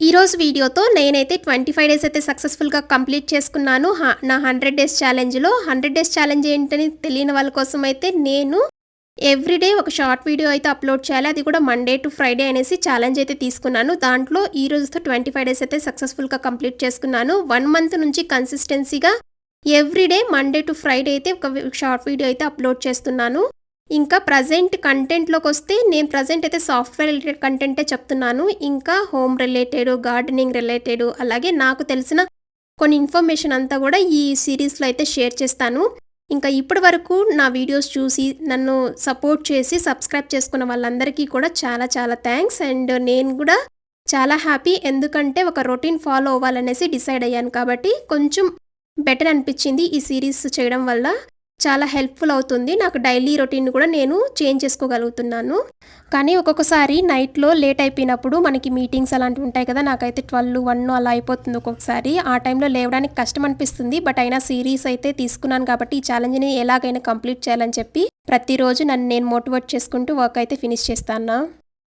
ఈరోజు వీడియోతో నేనైతే 25 డేస్ అయితే సక్సెస్ఫుల్‌గా కంప్లీట్ చేసుకున్నాను. నా 100 డేస్ ఛాలెంజ్‌లో 100 డేస్ ఛాలెంజ్ ఏంటని తెలియని వాళ్ళ కోసం అయితే నేను ఎవ్రీడే ఒక షార్ట్ వీడియో అయితే అప్లోడ్ చేయాలి. అది కూడా మండే టు ఫ్రైడే అనేసి ఛాలెంజ్ అయితే తీసుకున్నాను. దాంట్లో ఈ రోజుతో 25 డేస్ అయితే సక్సెస్ఫుల్‌గా కంప్లీట్ చేసుకున్నాను. 1 మంత్ నుంచి కన్సిస్టెన్సీగా ఎవ్రీడే మండే టు ఫ్రైడే అయితే ఒక షార్ట్ వీడియో అయితే అప్లోడ్ చేస్తున్నాను. ఇంకా ప్రెజెంట్ కంటెంట్‌లోకొస్తే నేను ప్రెజెంట్ అయితే సాఫ్ట్‌వేర్ రిలేటెడ్ కంటెంటే చెప్తున్నాను. ఇంకా హోమ్ రిలేటెడ్, గార్డెనింగ్ రిలేటెడ్ అలాగే నాకు తెలిసిన కొన్ని ఇన్ఫర్మేషన్ అంతా కూడా ఈ సీరీస్‌లో అయితే షేర్ చేస్తాను. ఇంకా ఇప్పటి వరకు నా వీడియోస్ చూసి నన్ను సపోర్ట్ చేసి సబ్స్క్రైబ్ చేసుకున్న వాళ్ళందరికీ కూడా చాలా చాలా థ్యాంక్స్. అండ్ నేను కూడా చాలా హ్యాపీ. ఎందుకంటే ఒక రొటీన్ ఫాలో అవ్వాలనేసి డిసైడ్ అయ్యాను కాబట్టి కొంచెం బెటర్ అనిపించింది ఈ సీరీస్ చేయడం వల్ల. చాలా హెల్ప్‌ఫుల్ అవుతుంది. నాకు డైలీ రొటీన్ కూడా నేను చేంజ్ చేసుకోగలుగుతున్నాను. కానీ ఒక్కొక్కసారి నైట్‌లో లేట్ అయిపోయినప్పుడు మనకి మీటింగ్స్ అలాంటివి ఉంటాయి కదా! నాకైతే 12, 1 అలా అయిపోతుంది ఒక్కొక్కసారి. ఆ టైంలో లేవడానికి కష్టం అనిపిస్తుంది. బట్ అయినా సీరీస్ అయితే తీసుకున్నాను కాబట్టి ఈ ఛాలెంజ్‌ని ఎలాగైనా కంప్లీట్ చేయాలని చెప్పి ప్రతిరోజు నన్ను నేను మోటివేట్ చేసుకుంటూ వర్క్ అయితే ఫినిష్ చేస్తాను.